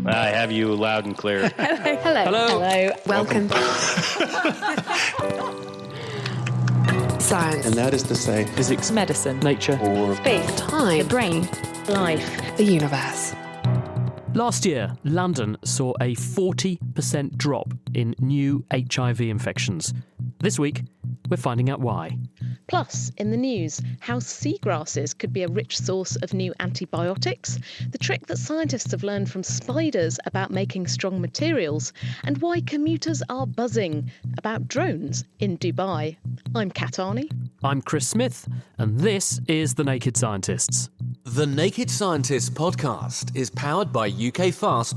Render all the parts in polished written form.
I have you loud and clear. Hello. Welcome. Science. And that is to say, physics, medicine, nature, or Space. Time. the brain, Life. The universe. Last year, London saw a 40% drop in new HIV infections. This week, we're finding out why. Plus, in the news, how seagrasses could be a rich source of new antibiotics, the trick that scientists have learned from spiders about making strong materials, and why commuters are buzzing about drones in Dubai. I'm Kat Arney. I'm Chris Smith, and this is The Naked Scientists. The Naked Scientists podcast is powered by ukfast.co.uk.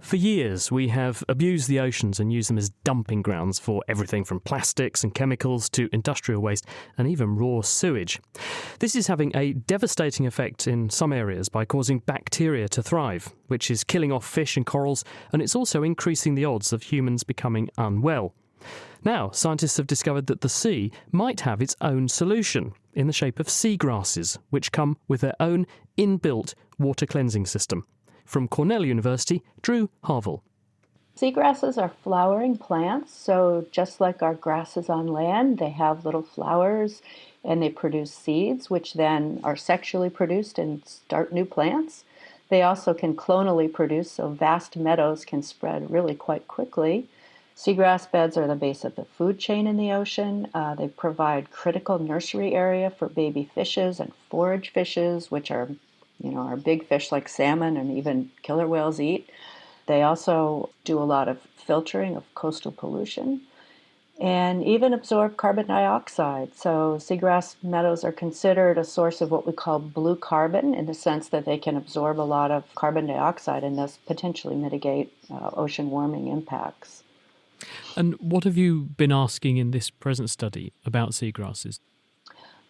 For years, we have abused the oceans and used them as dumping grounds for everything from plastics and chemicals to industrial waste and even raw sewage. This is having a devastating effect in some areas by causing bacteria to thrive, which is killing off fish and corals, and it's also increasing the odds of humans becoming unwell. Now, scientists have discovered that the sea might have its own solution in the shape of seagrasses, which come with their own inbuilt water cleansing system. From Cornell University, Drew Harville. Seagrasses are flowering plants, so just like our grasses on land, they have little flowers and they produce seeds, which then are sexually produced and start new plants. They also can clonally produce, so vast meadows can spread really quite quickly. Seagrass beds are the base of the food chain in the ocean. They provide critical nursery area for baby fishes and forage fishes, which are our big fish like salmon and even killer whales eat. They also do a lot of filtering of coastal pollution and even absorb carbon dioxide. So seagrass meadows are considered a source of what we call blue carbon in the sense that they can absorb a lot of carbon dioxide and thus potentially mitigate ocean warming impacts. And what have you been asking in this present study about seagrasses?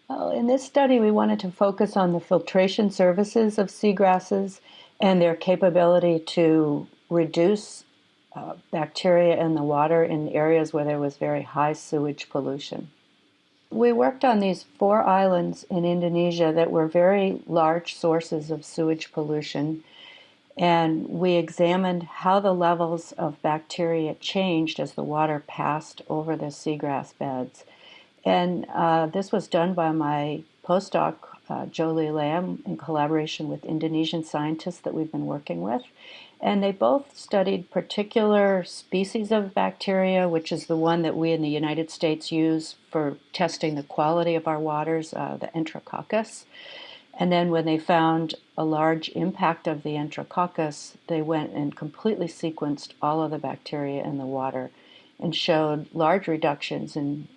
Well, in this study, we wanted to focus on the filtration services of seagrasses and their capability to reduce bacteria in the water in areas where there was very high sewage pollution. We worked on these 4 islands in Indonesia that were very large sources of sewage pollution, and we examined how the levels of bacteria changed as the water passed over the seagrass beds. And this was done by my postdoc, Jolie Lam, in collaboration with Indonesian scientists that we've been working with. And they both studied particular species of bacteria, which is the one that we in the United States use for testing the quality of our waters, the Enterococcus. And then when they found a large impact of the Enterococcus, they went and completely sequenced all of the bacteria in the water and showed large reductions in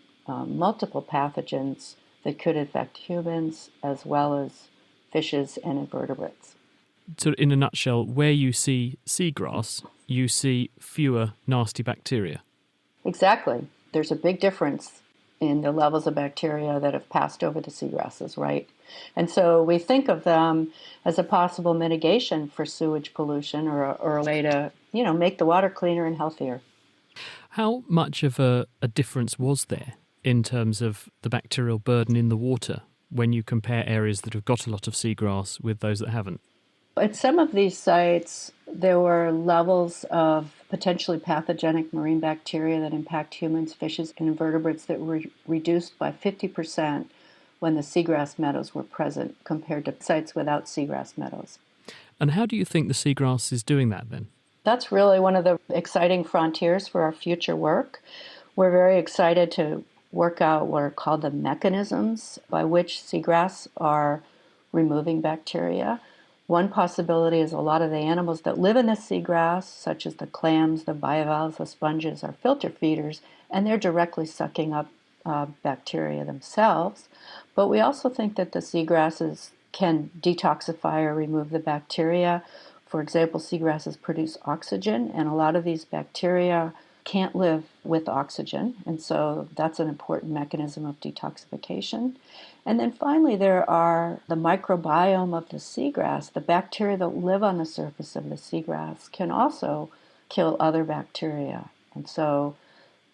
multiple pathogens that could affect humans as well as fishes and invertebrates. So in a nutshell, where you see seagrass, you see fewer nasty bacteria. Exactly. There's a big difference in the levels of bacteria that have passed over the seagrasses, right? And so we think of them as a possible mitigation for sewage pollution or a way to, make the water cleaner and healthier. How much of a difference was there in terms of the bacterial burden in the water when you compare areas that have got a lot of seagrass with those that haven't? At some of these sites, there were levels of potentially pathogenic marine bacteria that impact humans, fishes, and invertebrates that were reduced by 50% when the seagrass meadows were present compared to sites without seagrass meadows. And how do you think the seagrass is doing that then? That's really one of the exciting frontiers for our future work. We're very excited to work out what are called the mechanisms by which seagrass are removing bacteria. One possibility is a lot of the animals that live in the seagrass, such as the clams, the bivalves, the sponges, are filter feeders, and they're directly sucking up bacteria themselves. But we also think that the seagrasses can detoxify or remove the bacteria. For example, seagrasses produce oxygen, and a lot of these bacteria can't live with oxygen, and so that's an important mechanism of detoxification. And then finally, there are the microbiome of the seagrass. The bacteria that live on the surface of the seagrass can also kill other bacteria. And so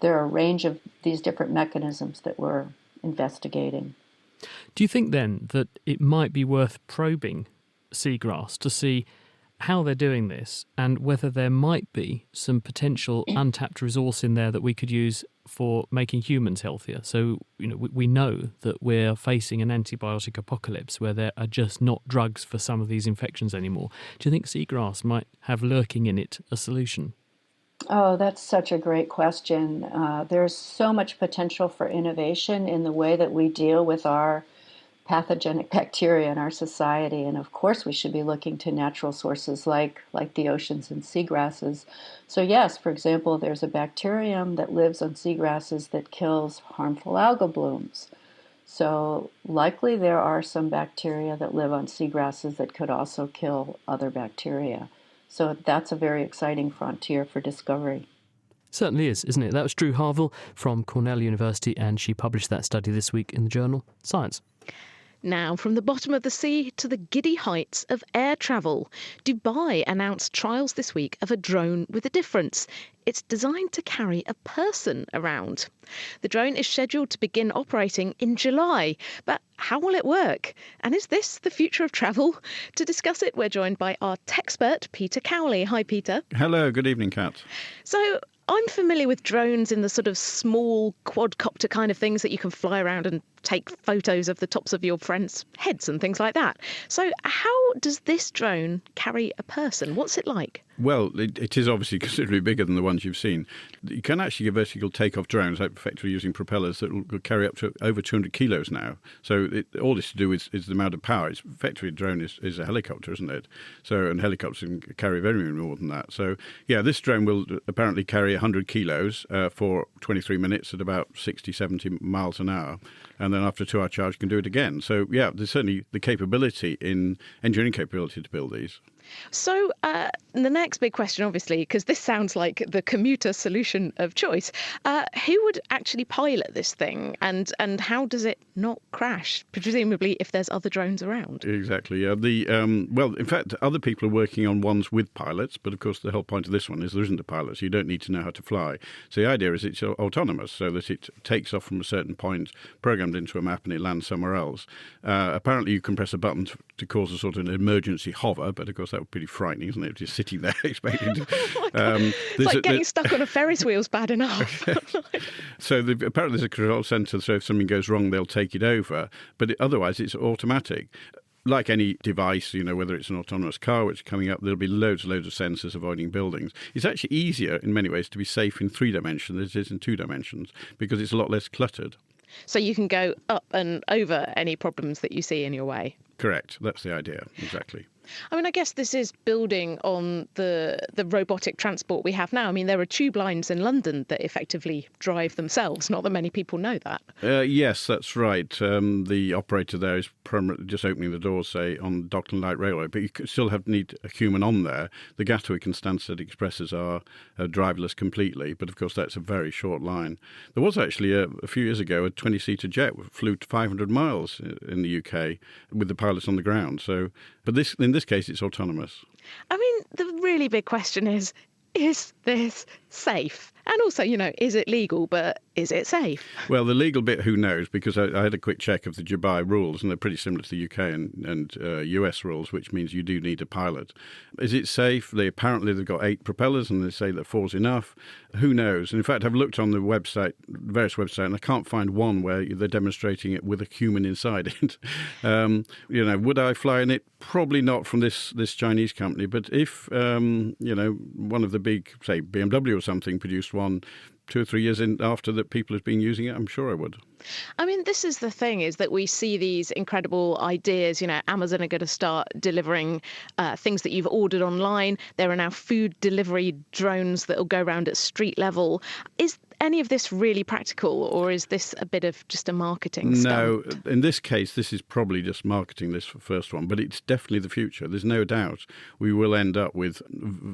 there are a range of these different mechanisms that we're investigating. Do you think then that it might be worth probing seagrass to see how they're doing this and whether there might be some potential untapped resource in there that we could use for making humans healthier? So, we know that we're facing an antibiotic apocalypse where there are just not drugs for some of these infections anymore. Do you think seagrass might have lurking in it a solution? Oh, that's such a great question. There's so much potential for innovation in the way that we deal with our pathogenic bacteria in our society. And of course, we should be looking to natural sources like the oceans and seagrasses. So yes, for example, there's a bacterium that lives on seagrasses that kills harmful algal blooms. So likely there are some bacteria that live on seagrasses that could also kill other bacteria. So that's a very exciting frontier for discovery. Certainly is, isn't it? That was Drew Harville from Cornell University, and she published that study this week in the journal Science. Now, from the bottom of the sea to the giddy heights of air travel, Dubai announced trials this week of a drone with a difference. It's designed to carry a person around. The drone is scheduled to begin operating in July. But how will it work? And is this the future of travel? To discuss it, we're joined by our techspert, Peter Cowley. Hi, Peter. Hello, good evening, Kat. So I'm familiar with drones in the sort of small quadcopter kind of things that you can fly around and take photos of the tops of your friends' heads and things like that. So how does this drone carry a person? What's it like? Well, it is obviously considerably bigger than the ones you've seen. You can actually get vertical takeoff drones, effectively using propellers that will carry up to over 200 kilos now. So all this to do is the amount of power. It's effectively a drone is a helicopter, isn't it? So, and helicopters can carry very more than that. So, yeah, this drone will apparently carry 100 kilos for 23 minutes at about 60, 70 miles an hour. And then after a 2-hour charge, can do it again. So, yeah, there's certainly the capability engineering capability to build these. So the next big question, obviously, because this sounds like the commuter solution of choice, who would actually pilot this thing and how does it not crash, presumably if there's other drones around? Exactly. Yeah. Well, in fact, other people are working on ones with pilots, but of course the whole point of this one is there isn't a pilot, so you don't need to know how to fly. So the idea is it's autonomous, so that it takes off from a certain point, programmed into a map, and it lands somewhere else. Apparently you can press a button to cause a sort of an emergency hover, but of course that would be pretty frightening, isn't it? Just sitting there expecting to... It's like getting stuck on a Ferris wheel's bad enough. So apparently there's a control centre, so if something goes wrong, they'll take it over. But otherwise, it's automatic. Like any device, whether it's an autonomous car which is coming up, there'll be loads of sensors avoiding buildings. It's actually easier in many ways to be safe in 3 dimensions than it is in 2 dimensions because it's a lot less cluttered. So you can go up and over any problems that you see in your way. Correct. That's the idea. Exactly. I mean, I guess this is building on the robotic transport we have now. I mean, there are tube lines in London that effectively drive themselves. Not that many people know that. Yes, that's right. The operator there is permanently just opening the doors, say, on Dockland Light Railway. But you still need a human on there. The Gatwick and Stansted Expresses are driverless completely. But, of course, that's a very short line. There was actually, a few years ago, a 20-seater jet flew 500 miles in the UK with the pilots on the ground. So, but in this case, it's autonomous. I mean, the really big question is this safe? And also, is it legal, but is it safe? Well, the legal bit, who knows? Because I had a quick check of the Dubai rules, and they're pretty similar to the UK and US rules, which means you do need a pilot. Is it safe? They've got 8 propellers, and they say that 4's enough. Who knows? And in fact, I've looked on the various websites, and I can't find one where they're demonstrating it with a human inside it. Would I fly in it? Probably not from this Chinese company. But if, one of the big, say, BMW or something produced one 2 or 3 years after that people have been using it, I'm sure I would. I mean, this is the thing, is that we see these incredible ideas. Amazon are going to start delivering things that you've ordered online. There are now food delivery drones that will go around at street level. Is any of this really practical, or is this a bit of just a marketing stunt? No, in this case, this is probably just marketing, this first one, but it's definitely the future. There's no doubt we will end up with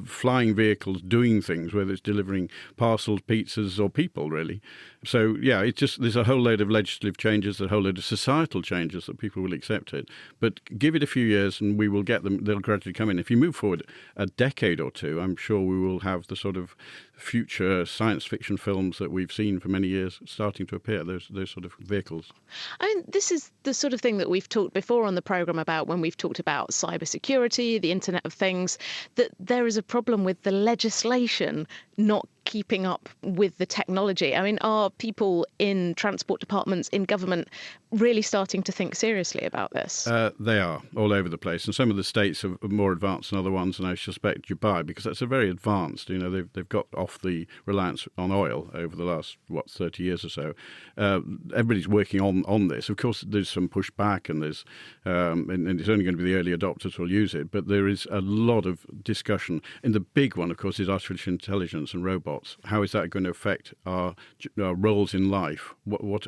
flying vehicles doing things, whether it's delivering parcels, pizzas, or people, really. So, yeah, there's a whole load of legislative changes, a whole load of societal changes that people will accept it. But give it a few years and we will get them, they'll gradually come in. If you move forward a decade or two, I'm sure we will have the sort of future science fiction films films that we've seen for many years starting to appear, those sort of vehicles. I mean, this is the sort of thing that we've talked before on the programme about when we've talked about cybersecurity, the Internet of Things, that there is a problem with the legislation not keeping up with the technology. I mean, are people in transport departments, in government, really starting to think seriously about this? They are all over the place, and some of the states are more advanced than other ones, and I suspect Dubai, because that's a very advanced. They've got off the reliance on oil over the last 30 years or so. Everybody's working on this. Of course, there's some pushback, and there's and it's only going to be the early adopters who will use it. But there is a lot of discussion, and the big one, of course, is artificial intelligence and robots. How is that going to affect our roles in life?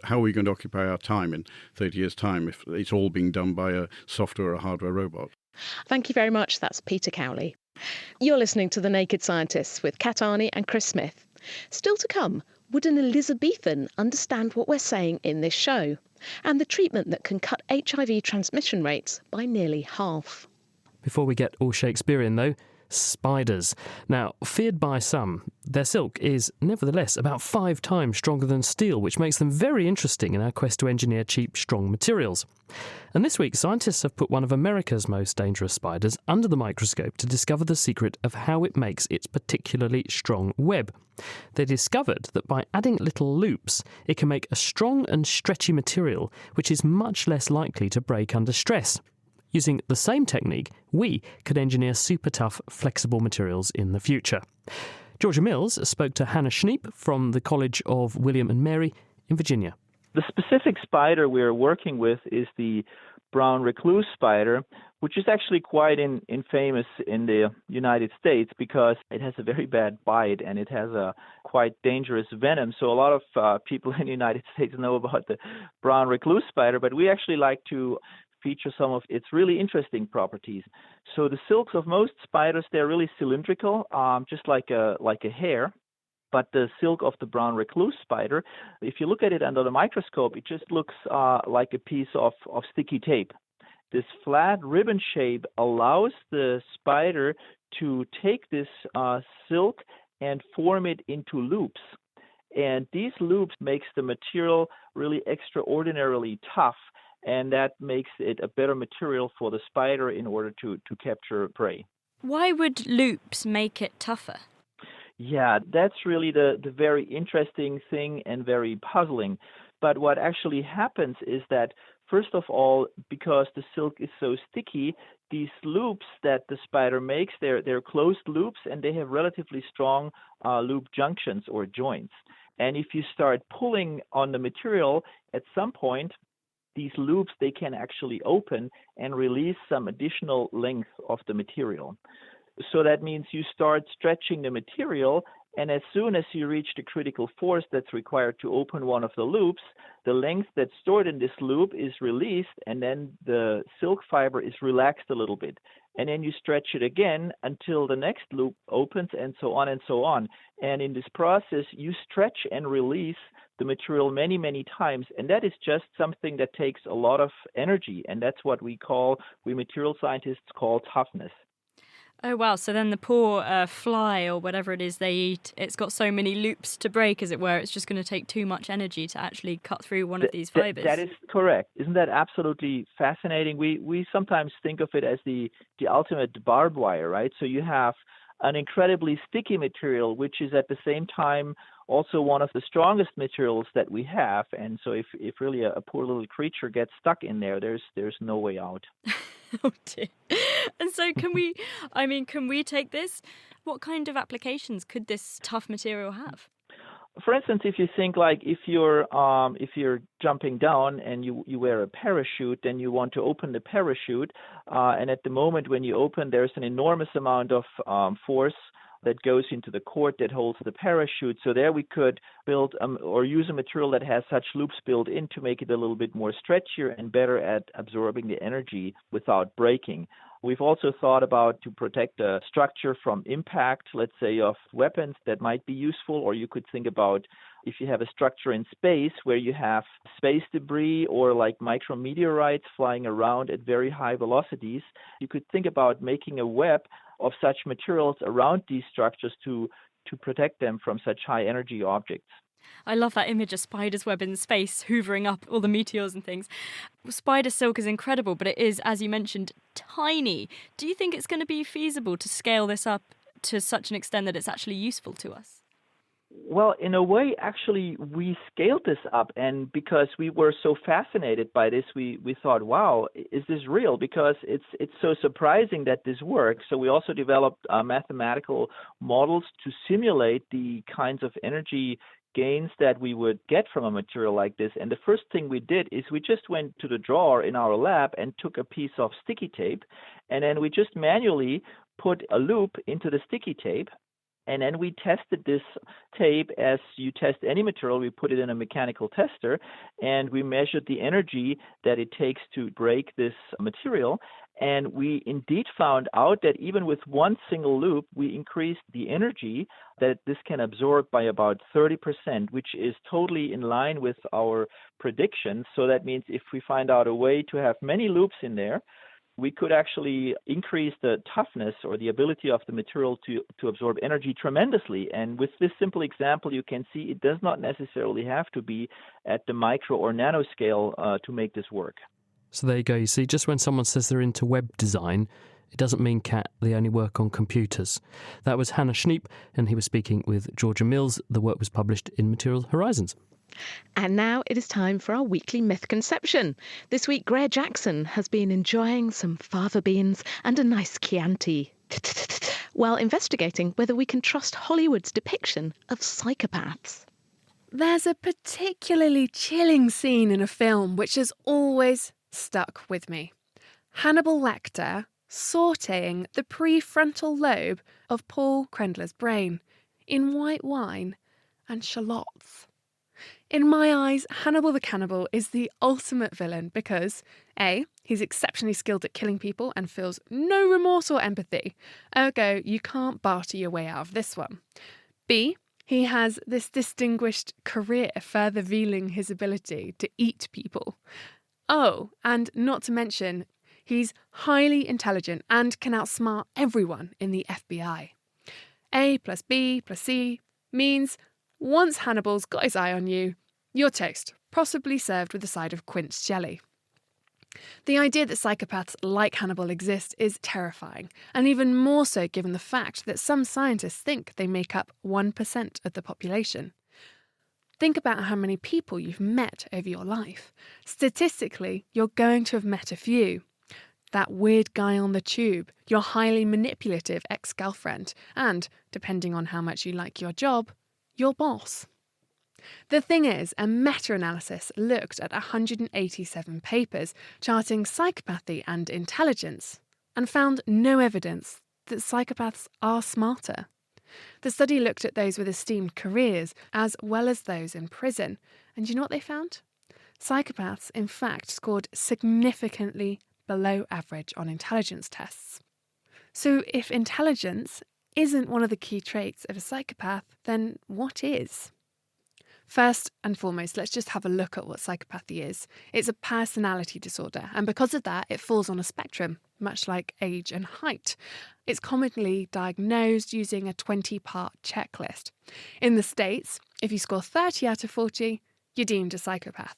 How are we going to occupy our time in 30 years' time if it's all being done by a software or a hardware robot? Thank you very much. That's Peter Cowley. You're listening to The Naked Scientists with Kat Arney and Chris Smith. Still to come, would an Elizabethan understand what we're saying in this show? And the treatment that can cut HIV transmission rates by nearly half. Before we get all Shakespearean, though, spiders. Now, feared by some, their silk is nevertheless about 5 times stronger than steel, which makes them very interesting in our quest to engineer cheap, strong materials. And this week, scientists have put one of America's most dangerous spiders under the microscope to discover the secret of how it makes its particularly strong web. They discovered that by adding little loops, it can make a strong and stretchy material which is much less likely to break under stress. Using the same technique, we could engineer super tough, flexible materials in the future. Georgia Mills spoke to Hannah Schneep from the College of William and Mary in Virginia. The specific spider we're working with is the brown recluse spider, which is actually quite infamous in the United States because it has a very bad bite and it has a quite dangerous venom. So a lot of people in the United States know about the brown recluse spider, but we actually like to feature some of its really interesting properties. So the silks of most spiders, they're really cylindrical, just like a hair. But the silk of the brown recluse spider, if you look at it under the microscope, it just looks like a piece of sticky tape. This flat ribbon shape allows the spider to take this silk and form it into loops. And these loops makes the material really extraordinarily tough. And that makes it a better material for the spider in order to capture prey. Why would loops make it tougher? Yeah, that's really the very interesting thing and very puzzling. But what actually happens is that, first of all, because the silk is so sticky, these loops that the spider makes, they're closed loops, and they have relatively strong loop junctions or joints. And if you start pulling on the material, at some point, these loops, they can actually open and release some additional length of the material. So that means you start stretching the material, and as soon as you reach the critical force that's required to open one of the loops, the length that's stored in this loop is released, and then the silk fiber is relaxed a little bit. And then you stretch it again until the next loop opens, and so on and so on. And in this process, you stretch and release the material many, many times. And that is just something that takes a lot of energy. And that's what we material scientists call toughness. Oh, wow. So then the poor fly or whatever it is they eat, it's got so many loops to break, as it were. It's just going to take too much energy to actually cut through one of these fibers. That is correct. Isn't that absolutely fascinating? We sometimes think of it as the ultimate barbed wire, right? So you have an incredibly sticky material, which is at the same time also one of the strongest materials that we have. And so if really a poor little creature gets stuck in there, there's no way out. Oh dear. And so can we take this? What kind of applications could this tough material have? For instance, if you think like if you're jumping down and you wear a parachute, then you want to open the parachute, and at the moment when you open, there's an enormous amount of force that goes into the cord that holds the parachute. So there we could build or use a material that has such loops built in to make it a little bit more stretchier and better at absorbing the energy without breaking. We've also thought about to protect the structure from impact, let's say, of weapons that might be useful, or you could think about if you have a structure in space where you have space debris or like micrometeorites flying around at very high velocities, you could think about making a web of such materials around these structures to protect them from such high energy objects. I love that image of spider's web in space, hoovering up all the meteors and things. Spider silk is incredible, but it is, as you mentioned, tiny. Do you think it's going to be feasible to scale this up to such an extent that it's actually useful to us? Well, in a way, actually, we scaled this up, and because we were so fascinated by this, we thought, wow, is this real? Because it's so surprising that this works. So we also developed mathematical models to simulate the kinds of energy gains that we would get from a material like this. And the first thing we did is we just went to the drawer in our lab and took a piece of sticky tape, and then we just manually put a loop into the sticky tape. And then we tested this tape as you test any material. We put it in a mechanical tester, and we measured the energy that it takes to break this material. And we indeed found out that even with one single loop, we increased the energy that this can absorb by about 30%, which is totally in line with our predictions. So that means if we find out a way to have many loops in there, we could actually increase the toughness or the ability of the material to absorb energy tremendously. And with this simple example, you can see it does not necessarily have to be at the micro or nano scale to make this work. So there you go. You see, just when someone says they're into web design, it doesn't mean, Kat, they only work on computers. That was Hannah Schneep, and he was speaking with Georgia Mills. The work was published in Material Horizons. And now it is time for our weekly myth conception. This week, Greer Jackson has been enjoying some fava beans and a nice Chianti while investigating whether we can trust Hollywood's depiction of psychopaths. There's a particularly chilling scene in a film which has always stuck with me. Hannibal Lecter sautéing the prefrontal lobe of Paul Krendler's brain in white wine and shallots. In my eyes, Hannibal the Cannibal is the ultimate villain because A, he's exceptionally skilled at killing people and feels no remorse or empathy. Ergo, you can't barter your way out of this one. B, he has this distinguished career further revealing his ability to eat people. Oh, and not to mention, he's highly intelligent and can outsmart everyone in the FBI. A plus B plus C means once Hannibal's got his eye on you, you're toast, possibly served with a side of quince jelly. The idea that psychopaths like Hannibal exist is terrifying, and even more so given the fact that some scientists think they make up 1% of the population. Think about how many people you've met over your life. Statistically, you're going to have met a few. That weird guy on the tube, your highly manipulative ex-girlfriend, and, depending on how much you like your job, your boss. The thing is, a meta-analysis looked at 187 papers charting psychopathy and intelligence and found no evidence that psychopaths are smarter. The study looked at those with esteemed careers as well as those in prison, and you know what they found? Psychopaths, in fact, scored significantly below average on intelligence tests. So if intelligence isn't one of the key traits of a psychopath, then what is? First and foremost, let's just have a look at what psychopathy is. It's a personality disorder, and because of that, it falls on a spectrum, much like age and height. It's commonly diagnosed using a 20-part checklist. In the States, if you score 30 out of 40, you're deemed a psychopath.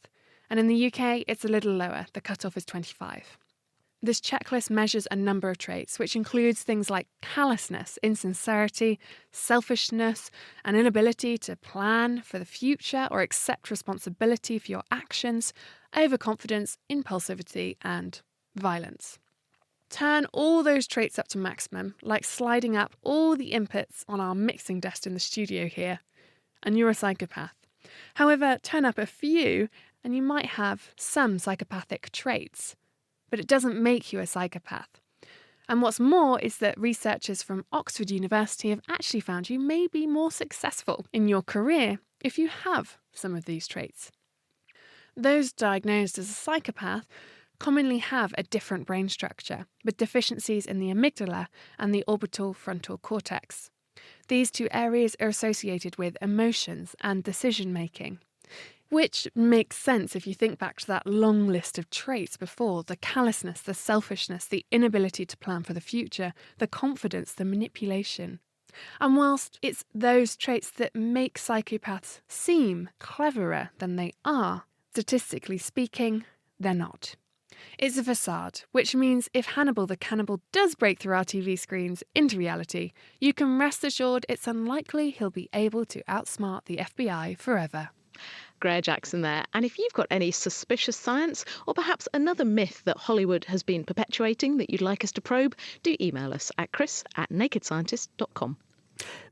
And in the UK, it's a little lower. The cutoff is 25. This checklist measures a number of traits, which includes things like callousness, insincerity, selfishness, an inability to plan for the future or accept responsibility for your actions, overconfidence, impulsivity, and violence. Turn all those traits up to maximum, like sliding up all the inputs on our mixing desk in the studio here, and you're a psychopath. However, turn up a few, and you might have some psychopathic traits. But it doesn't make you a psychopath. And what's more is that researchers from Oxford University have actually found you may be more successful in your career if you have some of these traits. Those diagnosed as a psychopath commonly have a different brain structure, with deficiencies in the amygdala and the orbital frontal cortex. These two areas are associated with emotions and decision-making. Which makes sense if you think back to that long list of traits before: the callousness, the selfishness, the inability to plan for the future, the confidence, the manipulation. And whilst it's those traits that make psychopaths seem cleverer than they are, statistically speaking, they're not. It's a facade, which means if Hannibal the Cannibal does break through our TV screens into reality, you can rest assured it's unlikely he'll be able to outsmart the FBI forever. Greer Jackson there. And if you've got any suspicious science or perhaps another myth that Hollywood has been perpetuating that you'd like us to probe, do email us at chris@nakedscientist.com.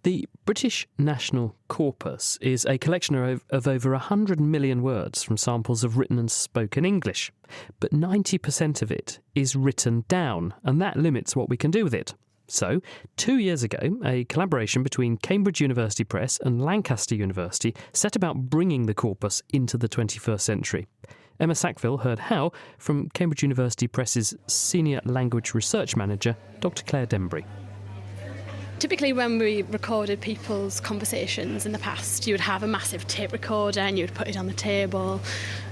The British National Corpus is a collection of over 100 million words from samples of written and spoken English. But 90% of it is written down, and that limits what we can do with it. So, 2 years ago, a collaboration between Cambridge University Press and Lancaster University set about bringing the corpus into the 21st century. Emma Sackville heard how from Cambridge University Press's Senior Language Research Manager, Dr. Claire Denbury. Typically when we recorded people's conversations in the past, you would have a massive tape recorder and you would put it on the table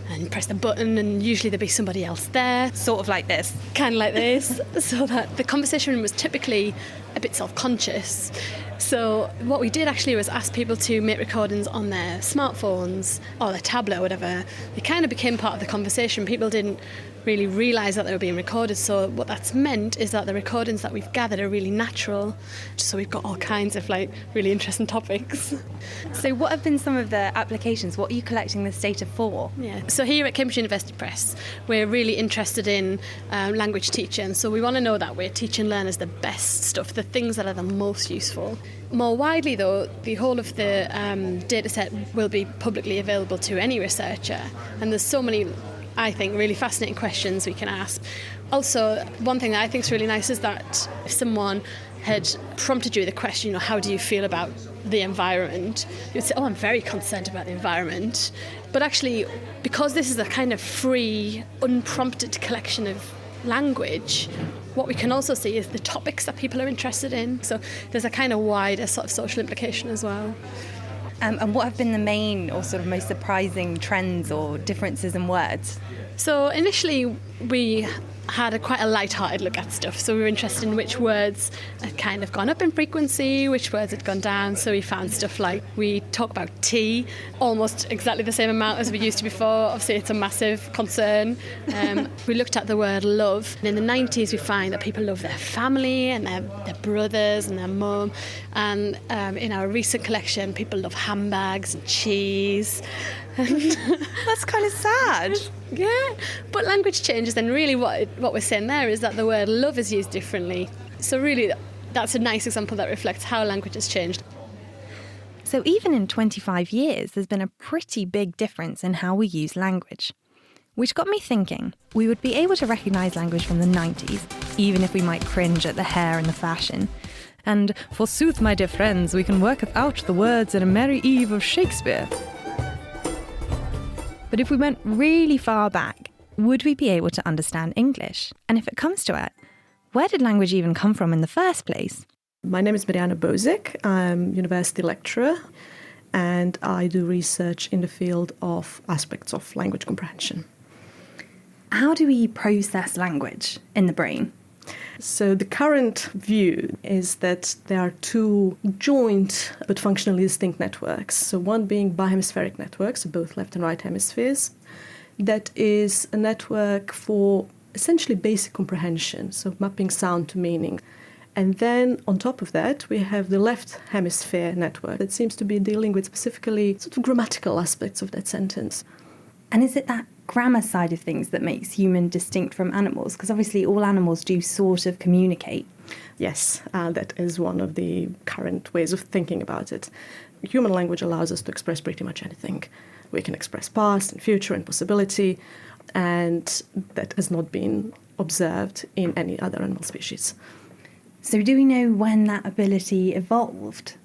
and press the button, and usually there'd be somebody else there. Sort of like this. Kind of like this. So that the conversation was typically a bit self-conscious. So what we did actually was ask people to make recordings on their smartphones or their tablet or whatever. They kind of became part of the conversation. People didn't really realise that they were being recorded. So what that's meant is that the recordings that we've gathered are really natural. So we've got all kinds of really interesting topics. So what have been some of the applications? What are you collecting this data for? Yeah. So here at Cambridge University Press, we're really interested in language teaching. So we want to know that we're teaching learners the best stuff, the things that are the most useful. More widely, though, the whole of the data set will be publicly available to any researcher. And there's so many, I think, really fascinating questions we can ask. Also, one thing that I think is really nice is that if someone had prompted you with a question, how do you feel about the environment? You'd say, I'm very concerned about the environment. But actually, because this is a kind of free, unprompted collection of language, what we can also see is the topics that people are interested in. So there's a kind of wider sort of social implication as well. And what have been the main or sort of most surprising trends or differences in words? So initially we had quite a light-hearted look at stuff. So we were interested in which words had kind of gone up in frequency, which words had gone down. So we found stuff like, we talk about tea almost exactly the same amount as we used to before. Obviously it's a massive concern. We looked at the word love. And in the 90s we find that people love their family and their brothers and their mum. And in our recent collection, people love handbags and cheese. That's kind of sad. Yeah, but language changes, and really what we're saying there is that the word love is used differently. So really that's a nice example that reflects how language has changed. So even in 25 years, there's been a pretty big difference in how we use language. Which got me thinking, we would be able to recognise language from the 90s, even if we might cringe at the hair and the fashion. And forsooth, my dear friends, we can work out the words in a merry eve of Shakespeare. But if we went really far back, would we be able to understand English? And if it comes to it, where did language even come from in the first place? My name is Mariana Bozek. I'm a university lecturer, and I do research in the field of aspects of language comprehension. How do we process language in the brain? So the current view is that there are two joint but functionally distinct networks. So one being bihemispheric networks, so both left and right hemispheres. That is a network for essentially basic comprehension, so mapping sound to meaning. And then on top of that, we have the left hemisphere network that seems to be dealing with specifically sort of grammatical aspects of that sentence. And is it that grammar side of things that makes human distinct from animals? Because obviously all animals do sort of communicate. Yes, that is one of the current ways of thinking about it. Human language allows us to express pretty much anything. We can express past and future and possibility, and that has not been observed in any other animal species. So do we know when that ability evolved?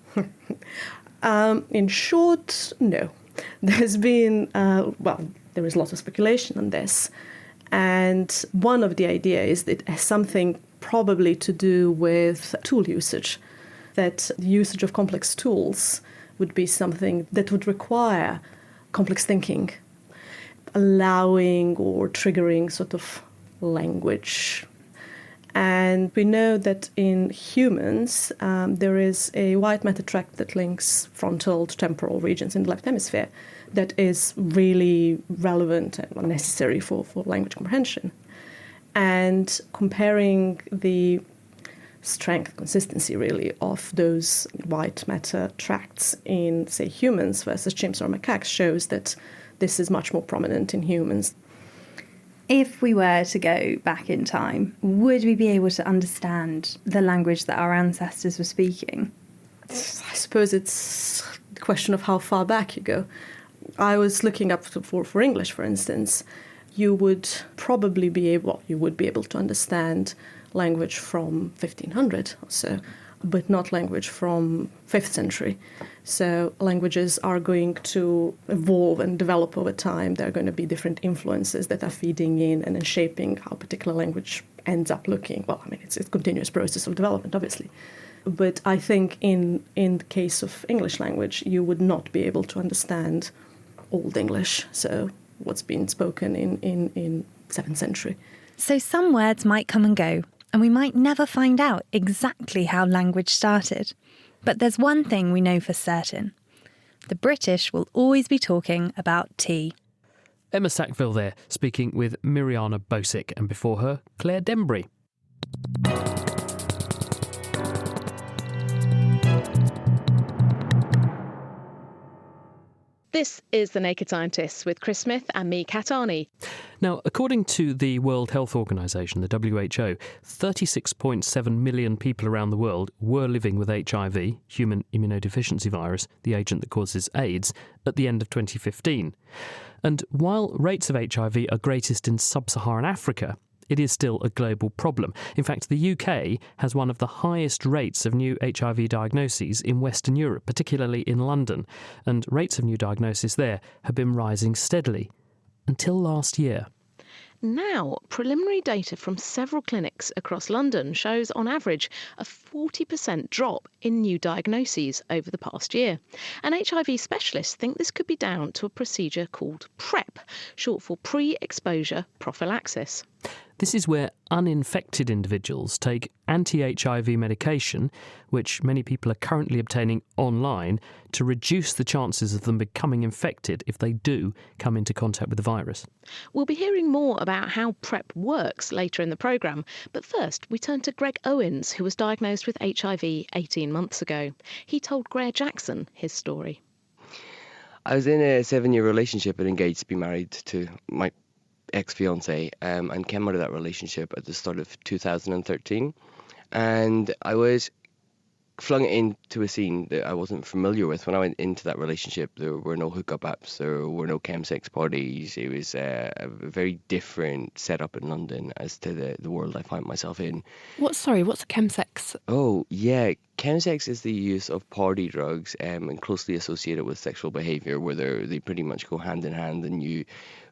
In short, no. There's been, there is a lot of speculation on this. And one of the ideas is that it has something probably to do with tool usage, that the usage of complex tools would be something that would require complex thinking, allowing or triggering sort of language. And we know that in humans, there is a white matter tract that links frontal to temporal regions in the left hemisphere that is really relevant and necessary for language comprehension. And comparing the strength, consistency really, of those white matter tracts in, say, humans versus chimps or macaques shows that this is much more prominent in humans. If we were to go back in time, would we be able to understand the language that our ancestors were speaking? I suppose it's a question of how far back you go. I was looking up for English, for instance. You would probably be able to understand language from 1500 or so, but not language from 5th century. So languages are going to evolve and develop over time. There are going to be different influences that are feeding in and then shaping how a particular language ends up looking. Well, I mean, it's a continuous process of development, obviously. But I think in the case of English language, you would not be able to understand Old English, so what's been spoken in 7th century. So some words might come and go, and we might never find out exactly how language started. But there's one thing we know for certain. The British will always be talking about tea. Emma Sackville there, speaking with Mirjana Bosick, and before her, Claire Denbury. This is The Naked Scientists with Chris Smith and me, Kat Arney. Now, according to the World Health Organization, the WHO, 36.7 million people around the world were living with HIV, human immunodeficiency virus, the agent that causes AIDS, at the end of 2015. And while rates of HIV are greatest in sub-Saharan Africa, it is still a global problem. In fact, the UK has one of the highest rates of new HIV diagnoses in Western Europe, particularly in London, and rates of new diagnoses there have been rising steadily until last year. Now, preliminary data from several clinics across London shows, on average, a 40% drop in new diagnoses over the past year. And HIV specialists think this could be down to a procedure called PrEP, short for pre-exposure prophylaxis. This is where uninfected individuals take anti-HIV medication, which many people are currently obtaining online, to reduce the chances of them becoming infected if they do come into contact with the virus. We'll be hearing more about how PrEP works later in the programme, but first we turn to Greg Owens, who was diagnosed with HIV 18 months ago. He told Greer Jackson his story. I was in a 7-year relationship and engaged to be married to my ex-fiance, and came out of that relationship at the start of 2013, and I was flung into a scene that I wasn't familiar with. When I went into that relationship, there were no hookup apps, there were no chemsex parties. It was a very different setup in London as to the world I find myself in. What's a chemsex? Oh, yeah. Chemsex is the use of party drugs and closely associated with sexual behaviour, where they pretty much go hand in hand, and you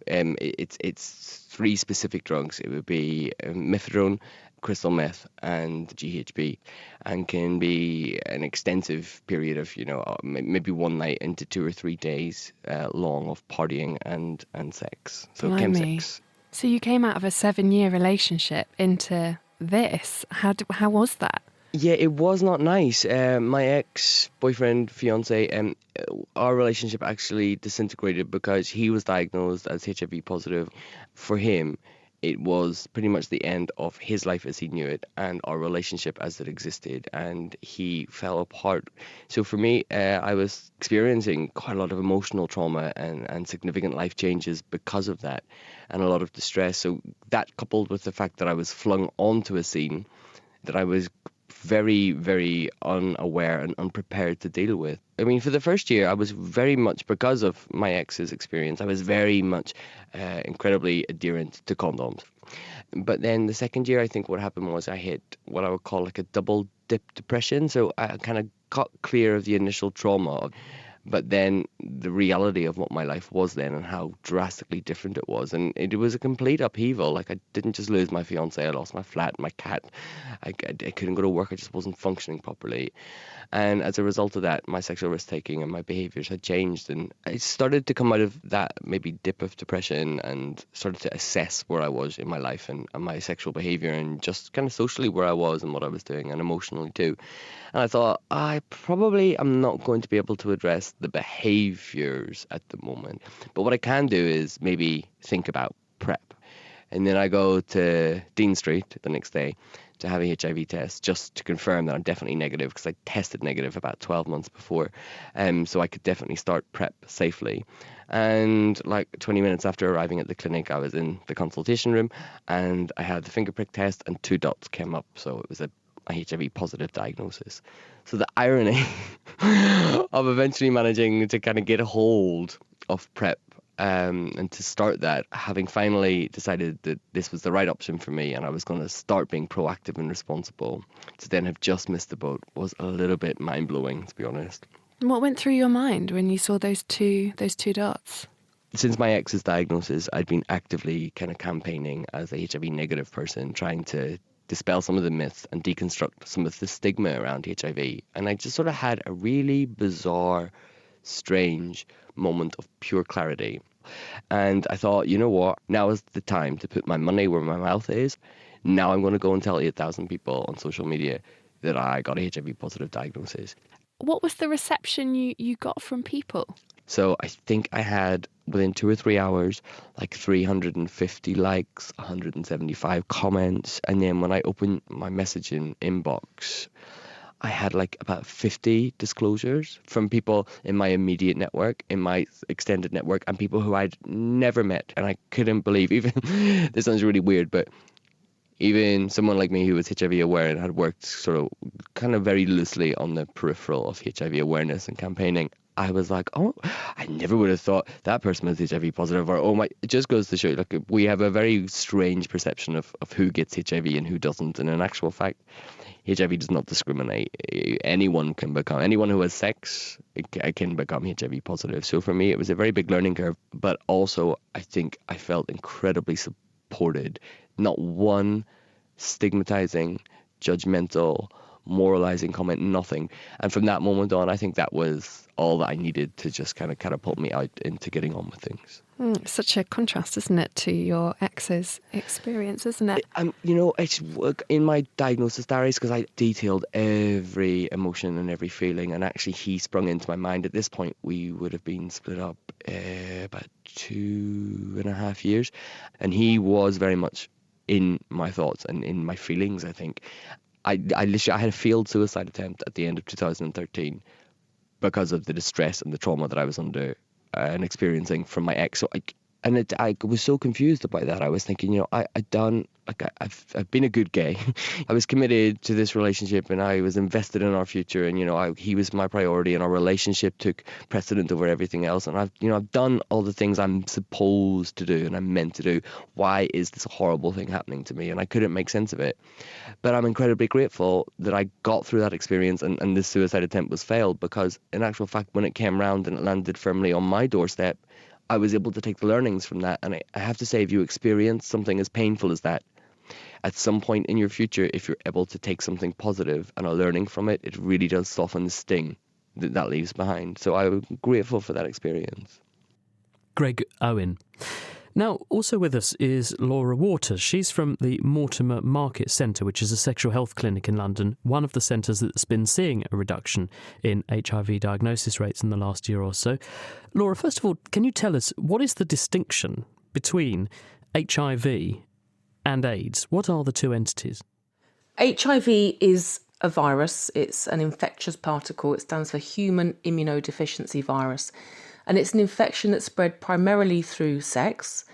it's 3 specific drugs. It would be methadone, crystal meth, and GHB, and can be an extensive period of, maybe one night into 2 or 3 days long of partying and sex. So chemsex. So you came out of a 7-year relationship into this. How was that? Yeah, it was not nice. My ex-boyfriend, fiance, our relationship actually disintegrated because he was diagnosed as HIV positive. For him, it was pretty much the end of his life as he knew it and our relationship as it existed, and he fell apart. So for me, I was experiencing quite a lot of emotional trauma and significant life changes because of that, and a lot of distress. So that, coupled with the fact that I was flung onto a scene that I was very, very unaware and unprepared to deal with. I mean, for the first year, I was very much, because of my ex's experience, I was very much incredibly adherent to condoms. But then the second year, I think what happened was I hit what I would call like a double dip depression. So I kind of got clear of the initial trauma. But then the reality of what my life was then and how drastically different it was. And it was a complete upheaval. Like, I didn't just lose my fiance, I lost my flat, my cat. I couldn't go to work, I just wasn't functioning properly. And as a result of that, my sexual risk taking and my behaviors had changed. And I started to come out of that maybe dip of depression and started to assess where I was in my life and my sexual behavior and just kind of socially where I was and what I was doing and emotionally too. And I thought, I probably am not going to be able to address the behaviors at the moment. But what I can do is maybe think about PrEP. And then I go to Dean Street the next day to have a HIV test just to confirm that I'm definitely negative, because I tested negative about 12 months before. So I could definitely start PrEP safely. And like 20 minutes after arriving at the clinic, I was in the consultation room and I had the finger prick test and 2 dots came up. So it was a HIV positive diagnosis. So the irony of eventually managing to kind of get a hold of PrEP and to start that, having finally decided that this was the right option for me and I was going to start being proactive and responsible, to then have just missed the boat was a little bit mind-blowing, to be honest. What went through your mind when you saw those two dots? Since my ex's diagnosis, I'd been actively kind of campaigning as a HIV negative person, trying to dispel some of the myths and deconstruct some of the stigma around HIV. And I just sort of had a really bizarre, strange moment of pure clarity. And I thought, you know what, now is the time to put my money where my mouth is. Now I'm going to go and tell 8,000 people on social media that I got a HIV positive diagnosis. What was the reception you got from people? So I think I had, within 2 or 3 hours, like 350 likes, 175 comments. And then when I opened my messaging inbox, I had like about 50 disclosures from people in my immediate network, in my extended network, and people who I'd never met. And I couldn't believe, even, this sounds really weird, but even someone like me who was HIV aware and had worked sort of kind of very loosely on the peripheral of HIV awareness and campaigning, I was like, oh, I never would have thought that person was HIV positive, or, oh my, it just goes to show, like, we have a very strange perception of who gets HIV and who doesn't. And in actual fact, HIV does not discriminate. Anyone who has sex can become HIV positive. So for me, it was a very big learning curve, but also I think I felt incredibly supported. Not one stigmatizing, judgmental, moralizing comment, nothing. And from that moment on, I think that was all that I needed to just kind of catapult me out into getting on with things. Such a contrast, isn't it, to your ex's experience, isn't it? It's in my diagnosis diaries, because I detailed every emotion and every feeling, and actually he sprung into my mind. At this point, we would have been split up about 2.5 years, and he was very much in my thoughts and in my feelings, I think. I had a failed suicide attempt at the end of 2013 because of the distress and the trauma that I was under and experiencing from my ex. So I was so confused about that. I was thinking, I've been a good gay. I was committed to this relationship and I was invested in our future, and he was my priority, and our relationship took precedent over everything else. And I've done all the things I'm supposed to do and I'm meant to do. Why is this horrible thing happening to me? And I couldn't make sense of it. But I'm incredibly grateful that I got through that experience and this suicide attempt was failed, because in actual fact, when it came round and it landed firmly on my doorstep, I was able to take the learnings from that. And I have to say, if you experience something as painful as that, at some point in your future, if you're able to take something positive and a learning from it, it really does soften the sting that leaves behind. So I'm grateful for that experience. Greg Owen. Now, also with us is Laura Waters. She's from the Mortimer Market Centre, which is a sexual health clinic in London, one of the centres that's been seeing a reduction in HIV diagnosis rates in the last year or so. Laura, first of all, can you tell us, what is the distinction between HIV and AIDS? What are the two entities? HIV is a virus. It's an infectious particle. It stands for human immunodeficiency virus. And it's an infection that's spread primarily through sex,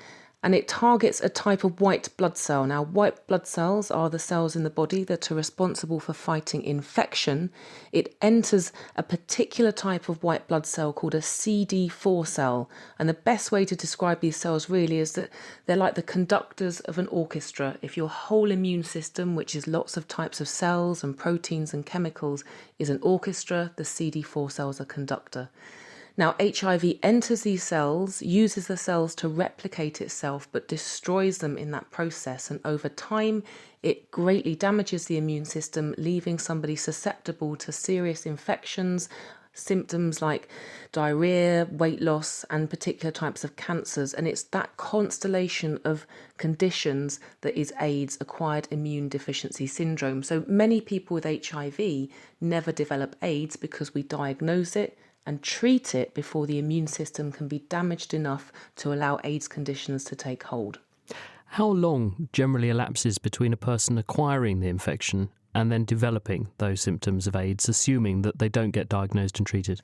and it targets a type of white blood cell. Now, white blood cells are the cells in the body that are responsible for fighting infection. It enters a particular type of white blood cell called a CD4 cell. And the best way to describe these cells really is that they're like the conductors of an orchestra. If your whole immune system, which is lots of types of cells and proteins and chemicals, is an orchestra, the CD4 cells are conductor. Now, HIV enters these cells, uses the cells to replicate itself, but destroys them in that process. And over time, it greatly damages the immune system, leaving somebody susceptible to serious infections, symptoms like diarrhea, weight loss, and particular types of cancers. And it's that constellation of conditions that is AIDS, acquired immune deficiency syndrome. So many people with HIV never develop AIDS because we diagnose it and treat it before the immune system can be damaged enough to allow AIDS conditions to take hold. How long generally elapses between a person acquiring the infection and then developing those symptoms of AIDS, assuming that they don't get diagnosed and treated?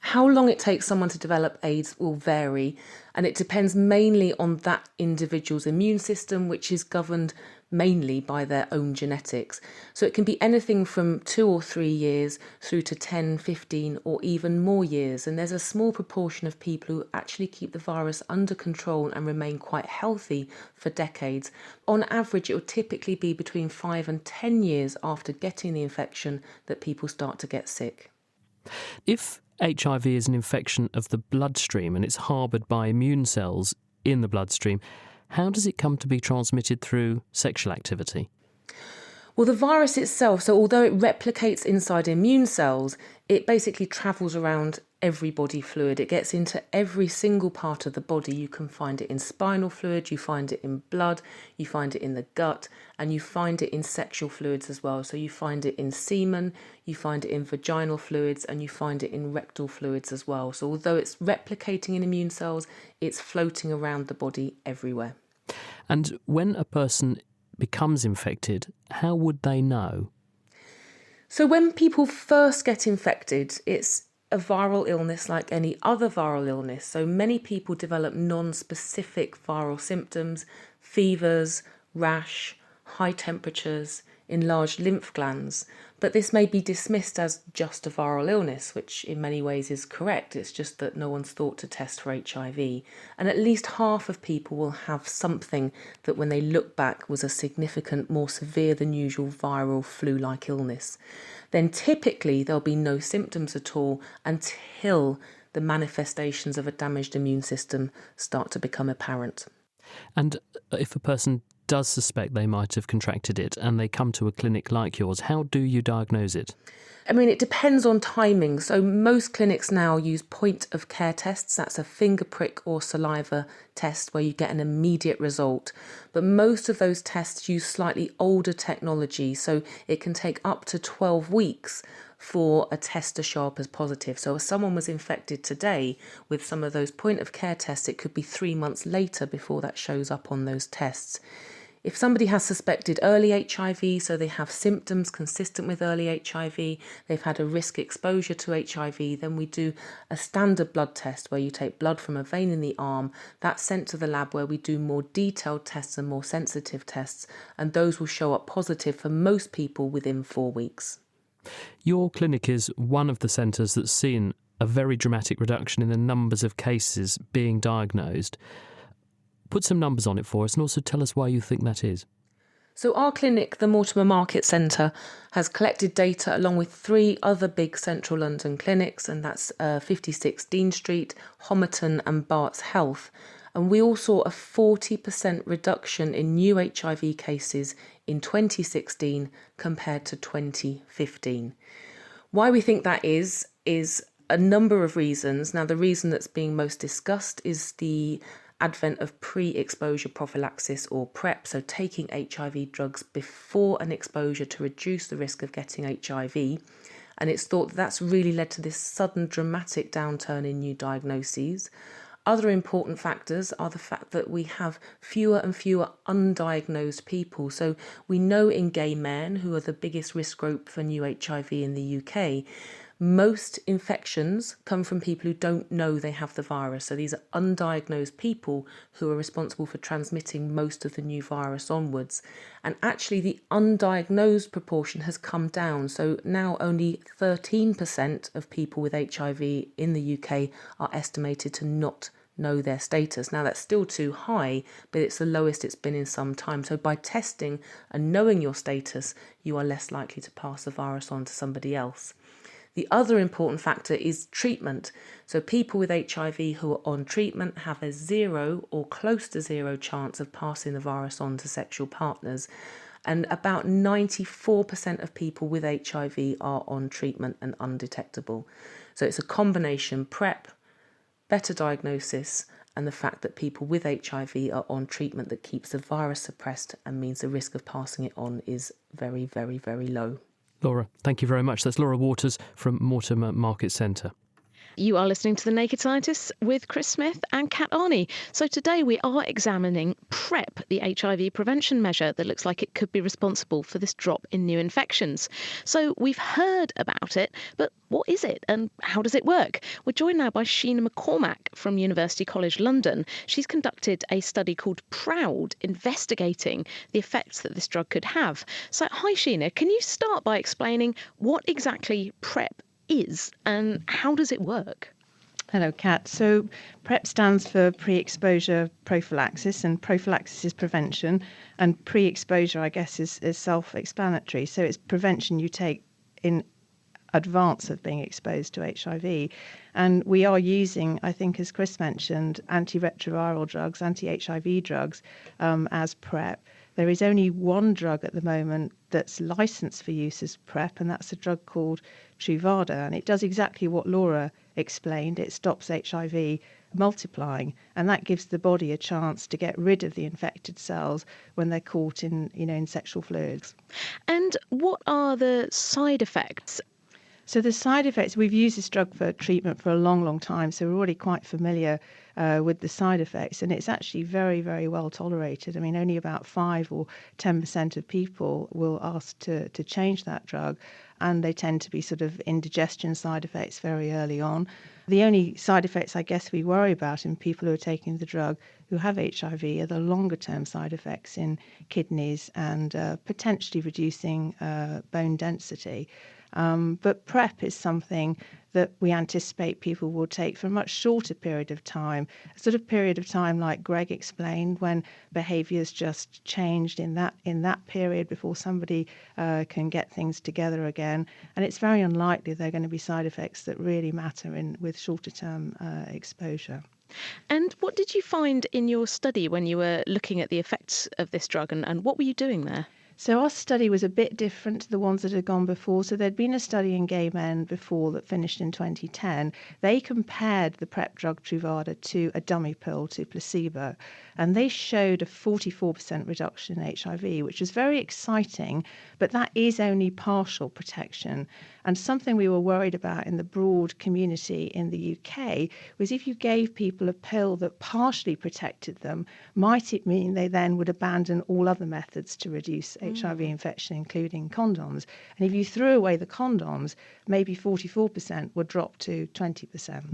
How long it takes someone to develop AIDS will vary, and it depends mainly on that individual's immune system, which is governed mainly by their own genetics. So it can be anything from 2 or 3 years through to 10, 15 or even more years. And there's a small proportion of people who actually keep the virus under control and remain quite healthy for decades. On average, it will typically be between 5 and 10 years after getting the infection that people start to get sick. If HIV is an infection of the bloodstream and it's harboured by immune cells in the bloodstream, how does it come to be transmitted through sexual activity? Well, the virus itself, so although it replicates inside immune cells, it basically travels around every body fluid. It gets into every single part of the body. You can find it in spinal fluid, you find it in blood, you find it in the gut, and you find it in sexual fluids as well. So you find it in semen, you find it in vaginal fluids, and you find it in rectal fluids as well. So although it's replicating in immune cells, it's floating around the body everywhere. And when a person becomes infected, how would they know? So when people first get infected, it's a viral illness like any other viral illness. So many people develop non-specific viral symptoms, fevers, rash, high temperatures, enlarged lymph glands. But this may be dismissed as just a viral illness, which in many ways is correct. It's just that no one's thought to test for HIV. And at least half of people will have something that when they look back was a significant, more severe than usual viral flu-like illness. Then typically there'll be no symptoms at all until the manifestations of a damaged immune system start to become apparent. And if a person does suspect they might have contracted it and they come to a clinic like yours, how do you diagnose it? I mean, it depends on timing. So most clinics now use point of care tests. That's a finger prick or saliva test where you get an immediate result. But most of those tests use slightly older technology. So it can take up to 12 weeks for a test to show up as positive. So if someone was infected today with some of those point of care tests, it could be 3 months later before that shows up on those tests. If somebody has suspected early HIV, so they have symptoms consistent with early HIV, they've had a risk exposure to HIV, then we do a standard blood test where you take blood from a vein in the arm. That's sent to the lab where we do more detailed tests and more sensitive tests, and those will show up positive for most people within 4 weeks. Your clinic is one of the centres that's seen a very dramatic reduction in the numbers of cases being diagnosed. Put some numbers on it for us and also tell us why you think that is. So our clinic, the Mortimer Market Centre, has collected data along with 3 other big central London clinics, and that's 56 Dean Street, Homerton and Barts Health. And we all saw a 40% reduction in new HIV cases in 2016 compared to 2015. Why we think that is a number of reasons. Now, the reason that's being most discussed is the advent of pre-exposure prophylaxis or PrEP, so taking HIV drugs before an exposure to reduce the risk of getting HIV. And it's thought that that's really led to this sudden dramatic downturn in new diagnoses. Other important factors are the fact that we have fewer and fewer undiagnosed people. So we know in gay men, who are the biggest risk group for new HIV in the UK, most infections come from people who don't know they have the virus. So these are undiagnosed people who are responsible for transmitting most of the new virus onwards. And actually the undiagnosed proportion has come down. So now only 13% of people with HIV in the UK are estimated to not know their status. Now that's still too high, but it's the lowest it's been in some time. So by testing and knowing your status, you are less likely to pass the virus on to somebody else. The other important factor is treatment. So people with HIV who are on treatment have a 0 or close to 0 chance of passing the virus on to sexual partners. And about 94% of people with HIV are on treatment and undetectable. So it's a combination PrEP, better diagnosis, and the fact that people with HIV are on treatment that keeps the virus suppressed and means the risk of passing it on is very, very, very low. Laura, thank you very much. That's Laura Waters from Mortimer Market Centre. You are listening to The Naked Scientists with Chris Smith and Kat Arney. So today we are examining PrEP, the HIV prevention measure that looks like it could be responsible for this drop in new infections. So we've heard about it, but what is it and how does it work? We're joined now by Sheena McCormack from University College London. She's conducted a study called PROUD, investigating the effects that this drug could have. So hi Sheena, can you start by explaining what exactly PrEP is and how does it work? Hello, Kat. So PrEP stands for pre-exposure prophylaxis, and prophylaxis is prevention, and pre-exposure, I guess, is self-explanatory. So it's prevention you take in advance of being exposed to HIV. And we are using, I think, as Chris mentioned, antiretroviral drugs, anti-HIV drugs as PrEP. There is only one drug at the moment that's licensed for use as PrEP, and that's a drug called Truvada. And it does exactly what Laura explained. It stops HIV multiplying, and that gives the body a chance to get rid of the infected cells when they're caught in sexual fluids. And what are the side effects? So the side effects, we've used this drug for treatment for a long, long time, so we're already quite familiar with the side effects, and it's actually very, very well tolerated. I mean, only about 5 or 10% of people will ask to change that drug, and they tend to be sort of indigestion side effects very early on. The only side effects I guess we worry about in people who are taking the drug who have HIV are the longer term side effects in kidneys and potentially reducing bone density. But PrEP is something that we anticipate people will take for a much shorter period of time, a sort of period of time like Greg explained, when behaviours just changed in that period before somebody can get things together again. And it's very unlikely there are going to be side effects that really matter with shorter term exposure. And what did you find in your study when you were looking at the effects of this drug, and what were you doing there? So our study was a bit different to the ones that had gone before. So there'd been a study in gay men before that finished in 2010. They compared the PrEP drug Truvada to a dummy pill, to placebo, and they showed a 44% reduction in HIV, which was very exciting, but that is only partial protection. And something we were worried about in the broad community in the UK was if you gave people a pill that partially protected them, might it mean they then would abandon all other methods to reduce HIV infection, including condoms? And if you threw away the condoms, maybe 44% would drop to 20%.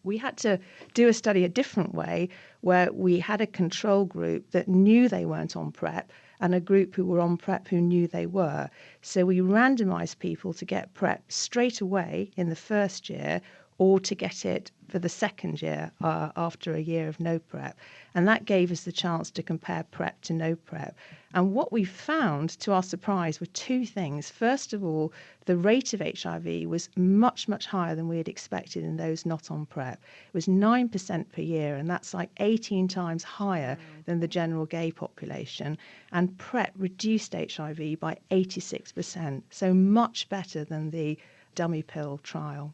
We had to do a study a different way, where we had a control group that knew they weren't on PrEP and a group who were on PrEP who knew they were. So we randomised people to get PrEP straight away in the first year, or to get it for the second year after a year of no PrEP. And that gave us the chance to compare PrEP to no PrEP. And what we found, to our surprise, were two things. First of all, the rate of HIV was much, much higher than we had expected in those not on PrEP. It was 9% per year, and that's like 18 times higher than the general gay population. And PrEP reduced HIV by 86%, so much better than the dummy pill trial.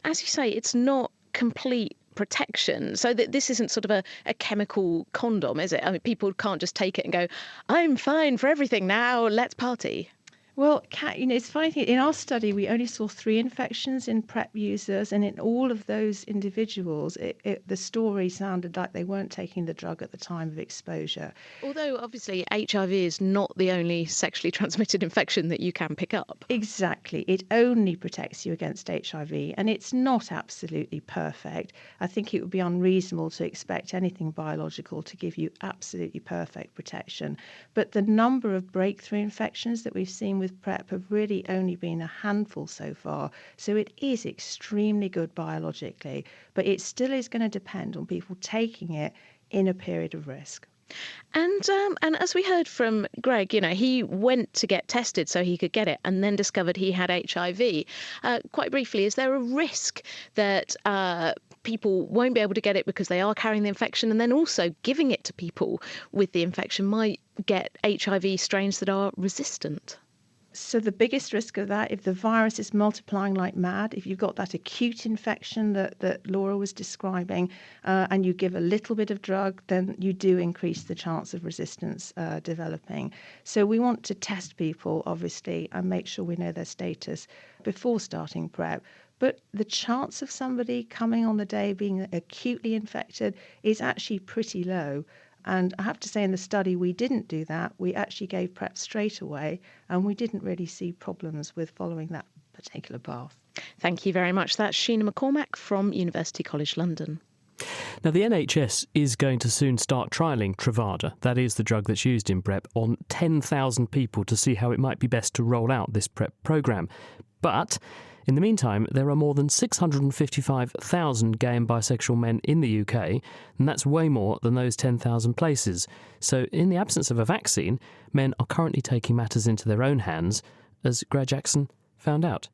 As you say, it's not complete protection. So that this isn't sort of a chemical condom, is it? I mean, people can't just take it and go, I'm fine for everything now, let's party. Well, Kat, it's funny, in our study, we only saw 3 infections in PrEP users, and in all of those individuals, the story sounded like they weren't taking the drug at the time of exposure. Although, obviously, HIV is not the only sexually transmitted infection that you can pick up. Exactly. It only protects you against HIV, and it's not absolutely perfect. I think it would be unreasonable to expect anything biological to give you absolutely perfect protection. But the number of breakthrough infections that we've seen with PrEP have really only been a handful so far. So it is extremely good biologically, but it still is going to depend on people taking it in a period of risk. And as we heard from Greg, he went to get tested so he could get it and then discovered he had HIV. Quite briefly, is there a risk that people won't be able to get it because they are carrying the infection, and then also giving it to people with the infection might get HIV strains that are resistant? So the biggest risk of that, if the virus is multiplying like mad, if you've got that acute infection that Laura was describing, and you give a little bit of drug, then you do increase the chance of resistance developing. So we want to test people, obviously, and make sure we know their status before starting PrEP. But the chance of somebody coming on the day being acutely infected is actually pretty low. And I have to say, in the study, we didn't do that. We actually gave PrEP straight away, and we didn't really see problems with following that particular path. Thank you very much. That's Sheena McCormack from University College London. Now, the NHS is going to soon start trialling Truvada, that is the drug that's used in PrEP, on 10,000 people to see how it might be best to roll out this PrEP programme. But in the meantime, there are more than 655,000 gay and bisexual men in the UK, and that's way more than those 10,000 places. So in the absence of a vaccine, men are currently taking matters into their own hands, as Greg Jackson found out.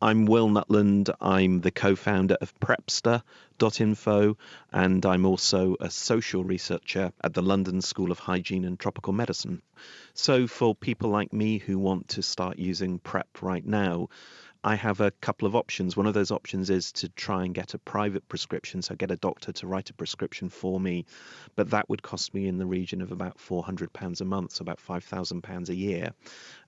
I'm Will Nutland. I'm the co-founder of Prepster.info, and I'm also a social researcher at the London School of Hygiene and Tropical Medicine. So for people like me who want to start using PrEP right now, I have a couple of options. One of those options is to try and get a private prescription, so get a doctor to write a prescription for me, but that would cost me in the region of about £400 a month, so about £5,000 a year.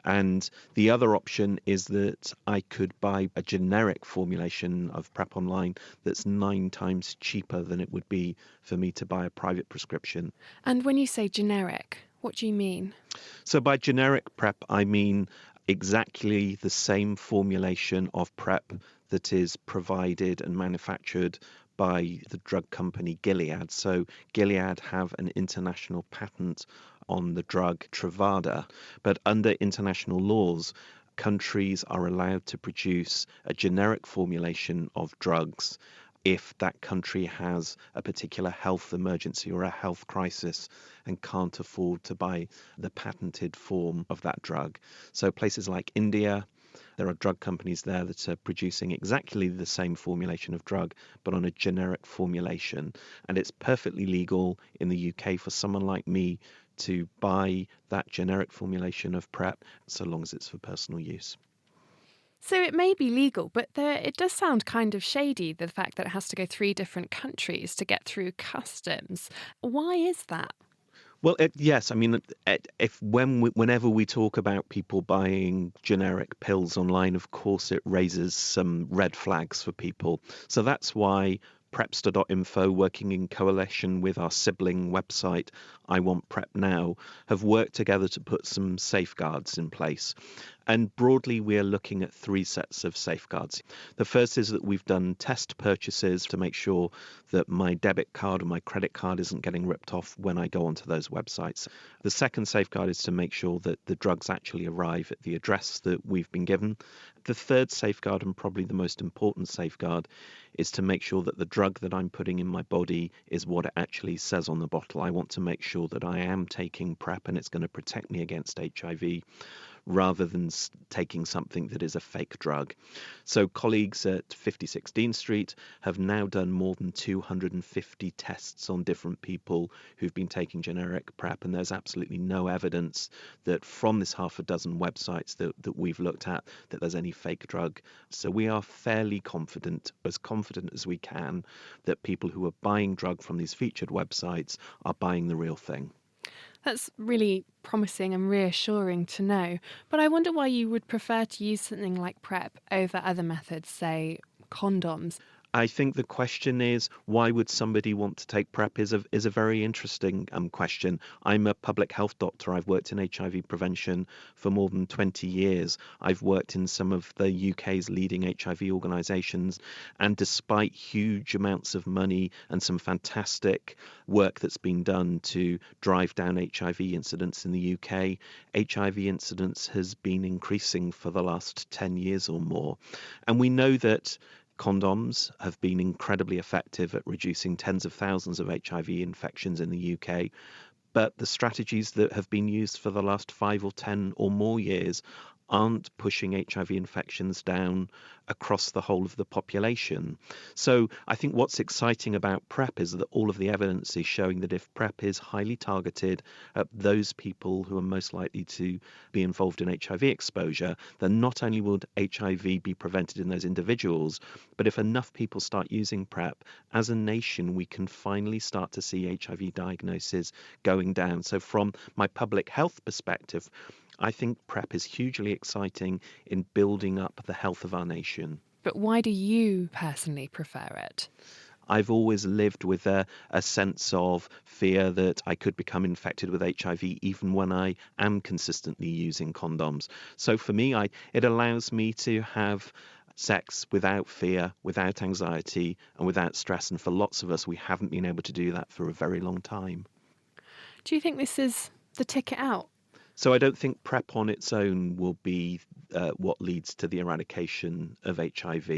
And the other option is that I could buy a generic formulation of PrEP online that's 9 times cheaper than it would be for me to buy a private prescription. And when you say generic, what do you mean? So by generic PrEP, I mean exactly the same formulation of PrEP that is provided and manufactured by the drug company Gilead. So Gilead have an international patent on the drug Truvada, but under international laws, countries are allowed to produce a generic formulation of drugs if that country has a particular health emergency or a health crisis and can't afford to buy the patented form of that drug. So places like India, there are drug companies there that are producing exactly the same formulation of drug, but on a generic formulation. And it's perfectly legal in the UK for someone like me to buy that generic formulation of PrEP, so long as it's for personal use. So it may be legal, but it does sound kind of shady, the fact that it has to go 3 different countries to get through customs. Why is that? Well, yes. I mean, whenever we talk about people buying generic pills online, of course, it raises some red flags for people. So that's why Prepster.info, working in coalition with our sibling website, I Want PrEP Now, have worked together to put some safeguards in place. And broadly, we are looking at 3 sets of safeguards. The first is that we've done test purchases to make sure that my debit card or my credit card isn't getting ripped off when I go onto those websites. The second safeguard is to make sure that the drugs actually arrive at the address that we've been given. The third safeguard, and probably the most important safeguard, is to make sure that the drug that I'm putting in my body is what it actually says on the bottle. I want to make sure that I am taking PrEP and it's going to protect me against HIV, rather than taking something that is a fake drug. So colleagues at 56 Dean Street have now done more than 250 tests on different people who've been taking generic PrEP, and there's absolutely no evidence that from this half a dozen websites that we've looked at that there's any fake drug. So we are fairly confident as we can, that people who are buying drug from these featured websites are buying the real thing. That's really promising and reassuring to know. But I wonder why you would prefer to use something like PrEP over other methods, say condoms. I think the question is, why would somebody want to take PrEP is a very interesting question. I'm a public health doctor. I've worked in HIV prevention for more than 20 years. I've worked in some of the UK's leading HIV organisations, and despite huge amounts of money and some fantastic work that's been done to drive down HIV incidence in the UK, HIV incidence has been increasing for the last 10 years or more. And we know that condoms have been incredibly effective at reducing tens of thousands of HIV infections in the UK. but the strategies that have been used for the last 5 or 10 or more years aren't pushing HIV infections down across the whole of the population. So I think what's exciting about PrEP is that all of the evidence is showing that if PrEP is highly targeted at those people who are most likely to be involved in HIV exposure, then not only would HIV be prevented in those individuals, but if enough people start using PrEP, as a nation we can finally start to see HIV diagnoses going down. So from my public health perspective, I think PrEP is hugely exciting in building up the health of our nation. But why do you personally prefer it? I've always lived with a sense of fear that I could become infected with HIV even when I am consistently using condoms. So for me, it allows me to have sex without fear, without anxiety, and without stress. And for lots of us, we haven't been able to do that for a very long time. Do you think this is the ticket out? So I don't think PrEP on its own will be what leads to the eradication of HIV.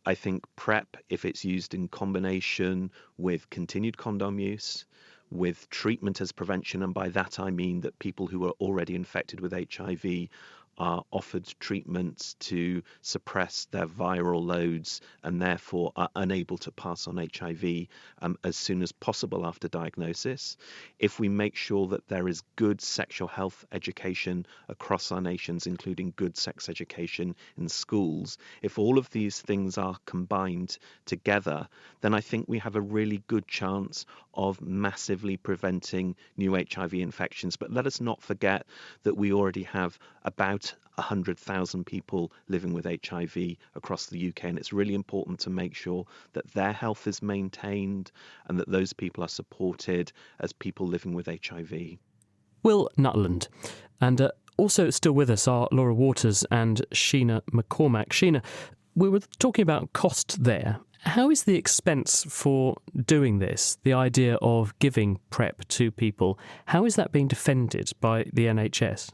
I think PrEP, if it's used in combination with continued condom use, with treatment as prevention, and by that I mean that people who are already infected with HIV are offered treatments to suppress their viral loads and therefore are unable to pass on HIV as soon as possible after diagnosis. If we make sure that there is good sexual health education across our nations, including good sex education in schools, if all of these things are combined together, then I think we have a really good chance of massively preventing new HIV infections. But let us not forget that we already have about 100,000 people living with HIV across the UK, and it's really important to make sure that their health is maintained and that those people are supported as people living with HIV. Will Nutland. And also still with us are Laura Waters and Sheena McCormack. Sheena, we were talking about cost there. How is the expense for doing this, the idea of giving PrEP to people, how is that being defended by the NHS?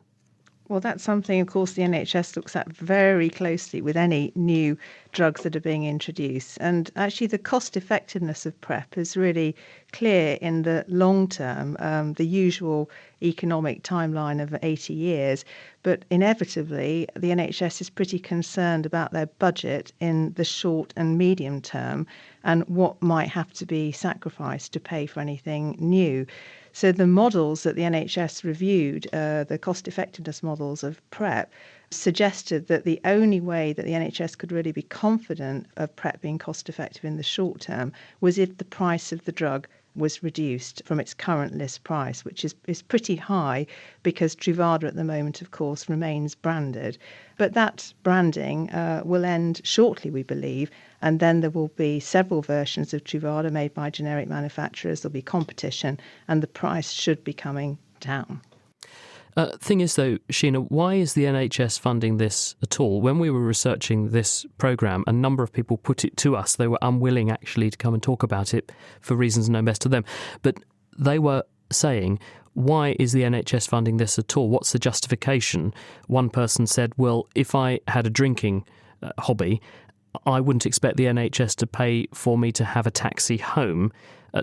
Well, that's something, of course, the NHS looks at very closely with any new drugs that are being introduced. And actually, the cost effectiveness of PrEP is really clear in the long term, the usual economic timeline of 80 years. But inevitably, the NHS is pretty concerned about their budget in the short and medium term and what might have to be sacrificed to pay for anything new. So the models that the NHS reviewed, the cost effectiveness models of PrEP, suggested that the only way that the NHS could really be confident of PrEP being cost effective in the short term was if the price of the drug was reduced from its current list price, which is pretty high because Truvada at the moment, of course, remains branded. But that branding will end shortly, we believe, and then there will be several versions of Truvada made by generic manufacturers. There'll be competition, and the price should be coming down. Thing is, though, Sheena, why is the NHS funding this at all? When we were researching this programme, a number of people put it to us. They were unwilling, actually, to come and talk about it for reasons known best to them. But they were saying, why is the NHS funding this at all? What's the justification? One person said, well, if I had a drinking hobby, I wouldn't expect the NHS to pay for me to have a taxi home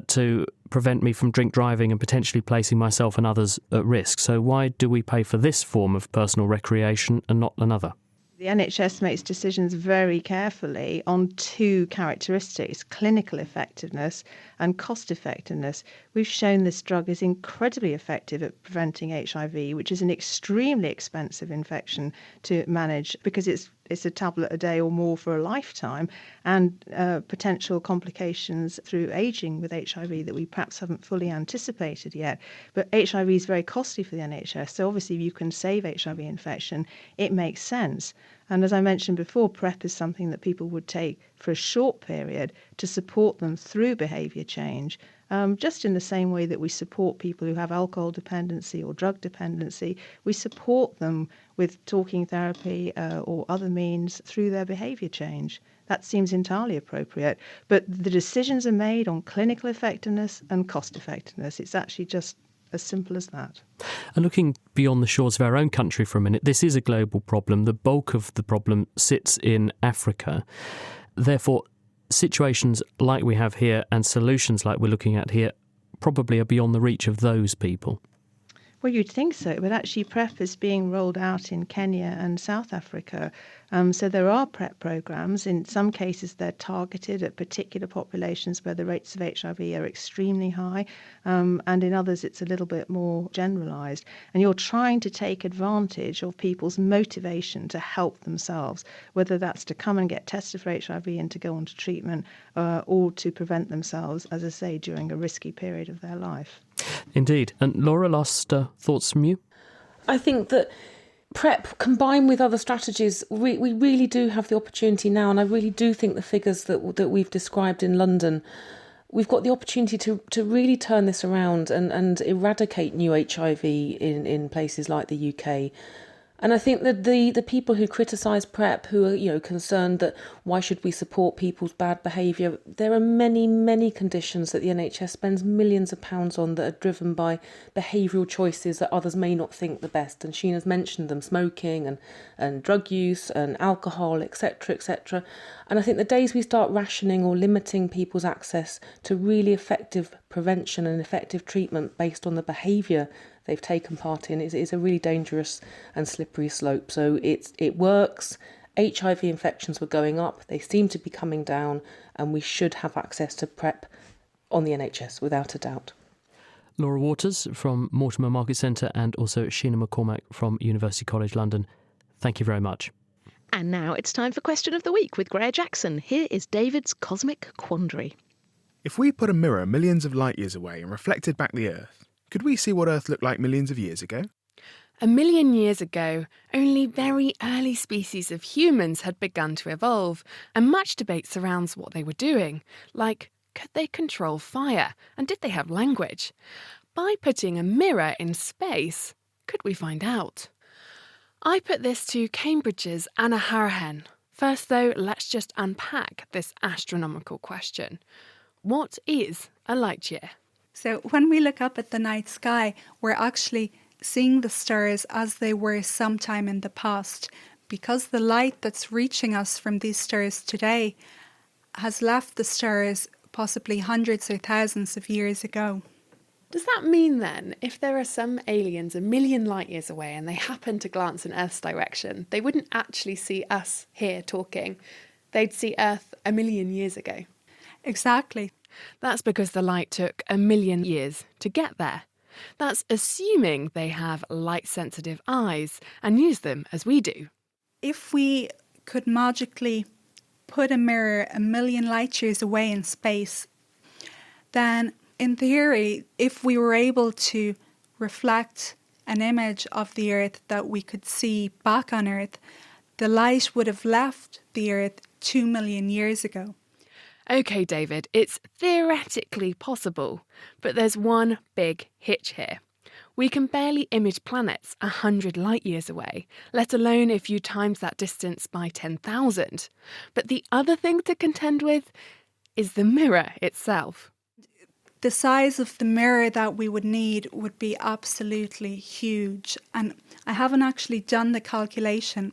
to prevent me from drink driving and potentially placing myself and others at risk. So why do we pay for this form of personal recreation and not another? The NHS makes decisions very carefully on two characteristics, clinical effectiveness and cost effectiveness. We've shown this drug is incredibly effective at preventing HIV, which is an extremely expensive infection to manage because it's a tablet a day or more for a lifetime, and potential complications through ageing with HIV that we perhaps haven't fully anticipated yet. But HIV is very costly for the NHS, so obviously if you can save HIV infection, it makes sense. And as I mentioned before, PrEP is something that people would take for a short period to support them through behaviour change, just in the same way that we support people who have alcohol dependency or drug dependency. We support them with talking therapy or other means through their behaviour change. That seems entirely appropriate. But the decisions are made on clinical effectiveness and cost effectiveness. It's actually just as simple as that. And looking beyond the shores of our own country for a minute, this is a global problem. The bulk of the problem sits in Africa. Therefore, situations like we have here and solutions like we're looking at here probably are beyond the reach of those people. Well, you'd think so, but actually PrEP is being rolled out in Kenya and South Africa. So there are PrEP programs. In some cases, they're targeted at particular populations where the rates of HIV are extremely high, and in others, it's a little bit more generalised. And you're trying to take advantage of people's motivation to help themselves, whether that's to come and get tested for HIV and to go on to treatment, or to prevent themselves, as I say, during a risky period of their life. Indeed. And Laura, last thoughts from you? I think that PrEP combined with other strategies, we really do have the opportunity now, and I really do think the figures that we've described in London, we've got the opportunity to really turn this around and eradicate new HIV in places like the UK. And I think that the people who criticise PrEP, who are concerned that why should we support people's bad behaviour, there are many, many conditions that the NHS spends millions of pounds on that are driven by behavioural choices that others may not think the best. And Sheena's mentioned them: smoking and drug use and alcohol, etc., etc. And I think the days we start rationing or limiting people's access to really effective prevention and effective treatment based on the behaviour they've taken part in is a really dangerous and slippery slope. So it works. HIV infections were going up, they seem to be coming down, and we should have access to PrEP on the NHS without a doubt. Laura Waters from Mortimer Market Centre and also Sheena McCormack from University College London, thank you very much. And now it's time for Question of the Week with Greer Jackson. Here is David's Cosmic Quandary. If we put a mirror millions of light years away and reflected back the Earth, could we see what Earth looked like millions of years ago? 1 million years ago, only very early species of humans had begun to evolve, and much debate surrounds what they were doing, like could they control fire, and did they have language? By putting a mirror in space, could we find out? I put this to Cambridge's Anna Harahan. First though, let's just unpack this astronomical question. What is a light year? So when we look up at the night sky, we're actually seeing the stars as they were sometime in the past, because the light that's reaching us from these stars today has left the stars possibly hundreds or thousands of years ago. Does that mean then, if there are some aliens 1 million light years away and they happen to glance in Earth's direction, they wouldn't actually see us here talking, they'd see Earth 1 million years ago? Exactly. That's because the light took 1 million years to get there. That's assuming they have light-sensitive eyes and use them as we do. If we could magically put a mirror 1 million light years away in space, then in theory, if we were able to reflect an image of the Earth that we could see back on Earth, the light would have left the Earth 2 million years ago. OK, David, it's theoretically possible, but there's one big hitch here. We can barely image planets 100 light years away, let alone if you times that distance by 10,000. But the other thing to contend with is the mirror itself. The size of the mirror that we would need would be absolutely huge. And I haven't actually done the calculation,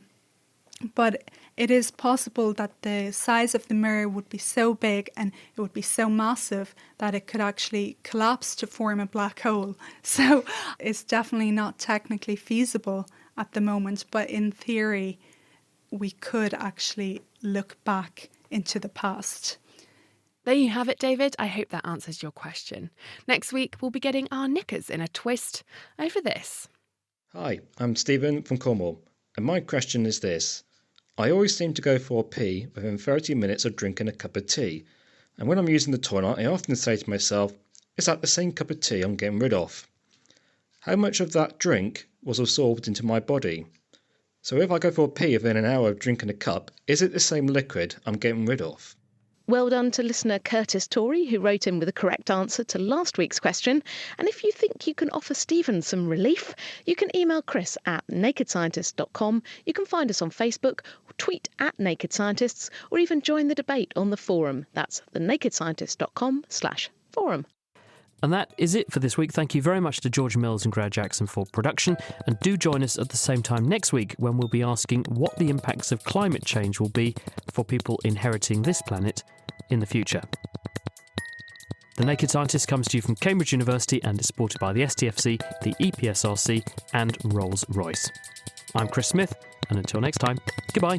but it is possible that the size of the mirror would be so big and it would be so massive that it could actually collapse to form a black hole. So it's definitely not technically feasible at the moment, but in theory, we could actually look back into the past. There you have it, David. I hope that answers your question. Next week, we'll be getting our knickers in a twist over this. Hi, I'm Stephen from Cornwall, and my question is this. I always seem to go for a pee within 30 minutes of drinking a cup of tea, and when I'm using the toilet, I often say to myself, is that the same cup of tea I'm getting rid of? How much of that drink was absorbed into my body? So if I go for a pee within an hour of drinking a cup, is it the same liquid I'm getting rid of? Well done to listener Curtis Torrey, who wrote in with a correct answer to last week's question. And if you think you can offer Stephen some relief, you can email Chris at nakedscientist.com. You can find us on Facebook, tweet at Naked Scientists, or even join the debate on the forum. That's thenakedscientist.com/forum. And that is it for this week. Thank you very much to George Mills and Greer Jackson for production. And do join us at the same time next week when we'll be asking what the impacts of climate change will be for people inheriting this planet in the future. The Naked Scientist comes to you from Cambridge University and is supported by the STFC, the EPSRC and Rolls-Royce. I'm Chris Smith, and until next time, goodbye.